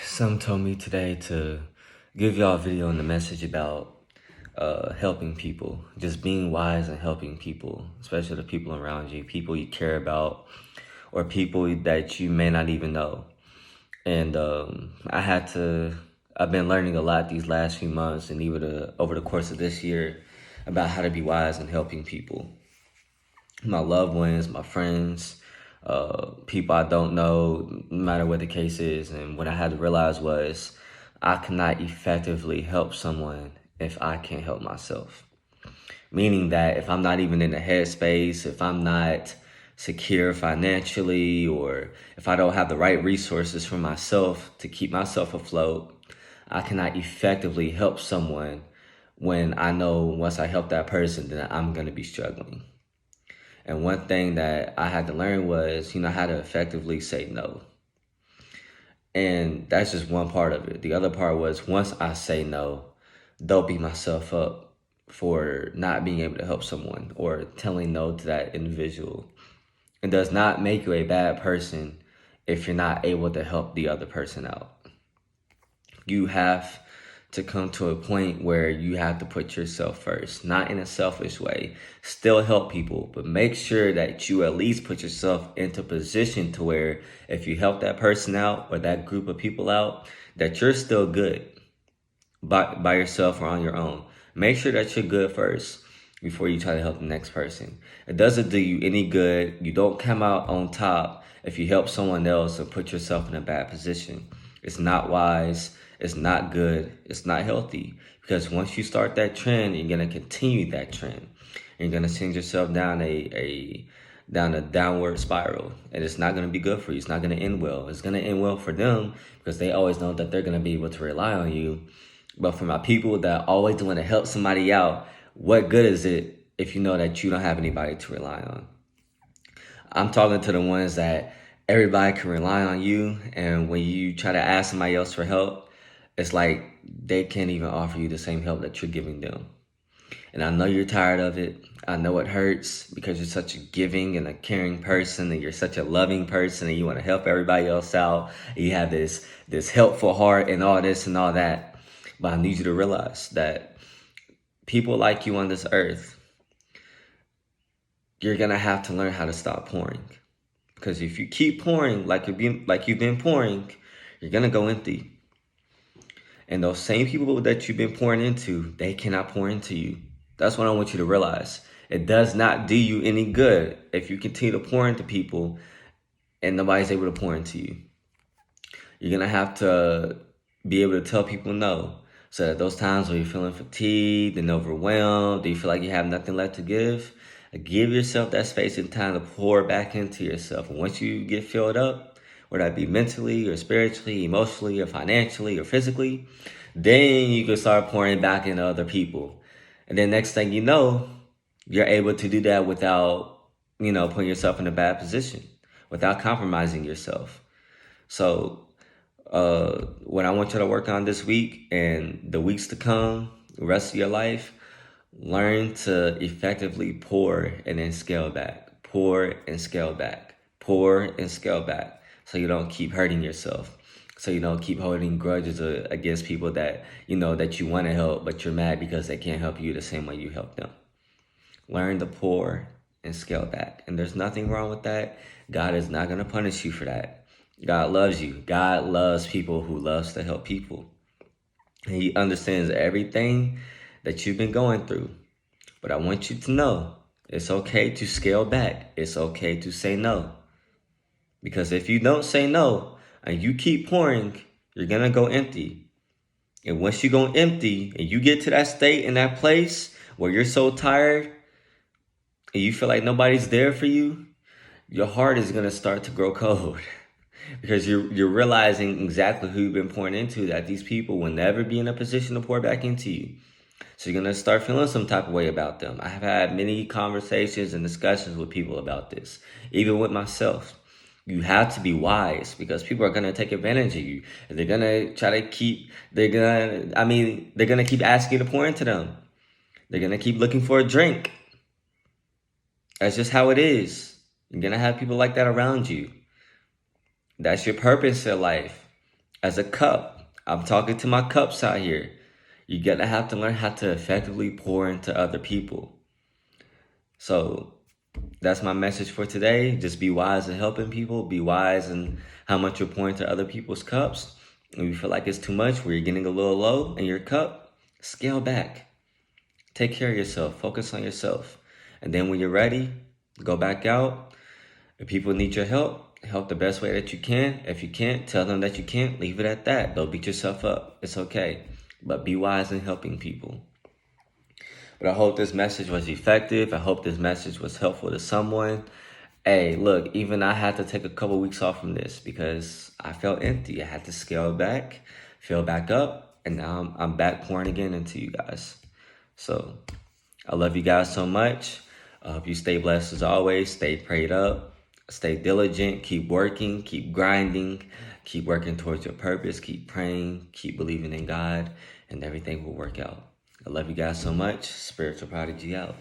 Some told me today to give y'all a video and a message about helping people, just being wise and helping people, especially the people around you, people you care about, or people that you may not even know. And I've been learning a lot these last few months and even over the course of this year about how to be wise and helping people, my loved ones, my friends, people I don't know, no matter what the case is. And what I had to realize was I cannot effectively help someone if I can't help myself. Meaning that if I'm not even in the headspace, if I'm not secure financially, or if I don't have the right resources for myself to keep myself afloat, I cannot effectively help someone when I know once I help that person, then I'm going to be struggling. And one thing that I had to learn was, how to effectively say no. And that's just one part of it. The other part was once I say no, don't beat myself up for not being able to help someone or telling no to that individual. It does not make you a bad person if you're not able to help the other person out. You have to come to a point where you have to put yourself first, not in a selfish way. Still help people, but make sure that you at least put yourself into position to where if you help that person out or that group of people out, that you're still good by yourself or on your own. Make sure that you're good first before you try to help the next person. It doesn't do you any good. You don't come out on top if you help someone else and put yourself in a bad position. It's not wise. It's not good. It's not healthy. Because once you start that trend, you're going to continue that trend. You're going to send yourself down a downward spiral. And it's not going to be good for you. It's not going to end well. It's going to end well for them because they always know that they're going to be able to rely on you. But for my people that always want to help somebody out, what good is it if you know that you don't have anybody to rely on? I'm talking to the ones that everybody can rely on you. And when you try to ask somebody else for help, it's like they can't even offer you the same help that you're giving them. And I know you're tired of it. I know it hurts because you're such a giving and a caring person, and you're such a loving person, and you want to help everybody else out. And you have this helpful heart and all this and all that. But I need you to realize that people like you on this earth, you're going to have to learn how to stop pouring. Because if you keep pouring like you've been pouring, you're going to go empty. And those same people that you've been pouring into, they cannot pour into you. That's what I want you to realize. It does not do you any good if you continue to pour into people and nobody's able to pour into you. You're going to have to be able to tell people no. So that those times where you're feeling fatigued and overwhelmed, do you feel like you have nothing left to give yourself that space and time to pour back into yourself. And once you get filled up, whether that be mentally or spiritually, emotionally or financially or physically, then you can start pouring back into other people. And then next thing you know, you're able to do that without, putting yourself in a bad position, without compromising yourself. So what I want you to work on this week and the weeks to come, the rest of your life, learn to effectively pour and then scale back, pour and scale back, pour and scale back. So you don't keep hurting yourself. So you don't keep holding grudges against people that that you want to help, but you're mad because they can't help you the same way you help them. Learn to pour and scale back. And there's nothing wrong with that. God is not going to punish you for that. God loves you. God loves people who loves to help people. And he understands everything that you've been going through. But I want you to know it's okay to scale back. It's okay to say no. Because if you don't say no and you keep pouring, you're going to go empty. And once you go empty and you get to that state in that place where you're so tired and you feel like nobody's there for you, your heart is going to start to grow cold. Because you're realizing exactly who you've been pouring into, that these people will never be in a position to pour back into you. So you're going to start feeling some type of way about them. I have had many conversations and discussions with people about this, even with myself. You have to be wise because people are going to take advantage of you. They're going to try to keep, they're going to keep asking you to pour into them. They're going to keep looking for a drink. That's just how it is. You're going to have people like that around you. That's your purpose in life. As a cup, I'm talking to my cups out here. You're gonna have to learn how to effectively pour into other people. So that's my message for today. Just be wise in helping people. Be wise in how much you're pouring to other people's cups. If you feel like it's too much, where you're getting a little low in your cup, scale back. Take care of yourself. Focus on yourself. And then when you're ready, go back out. If people need your help, help the best way that you can. If you can't, tell them that you can't. Leave it at that. Don't beat yourself up. It's okay. But be wise in helping people. But I hope this message was effective. I hope this message was helpful to someone. Hey, look, even I had to take a couple weeks off from this because I felt empty. I had to scale back, fill back up, and now I'm back pouring again into you guys. So I love you guys so much. I hope you stay blessed as always. Stay prayed up. Stay diligent. Keep working. Keep grinding. Keep working towards your purpose. Keep praying. Keep believing in God, and everything will work out. I love you guys so much. Spiritual Prodigy out.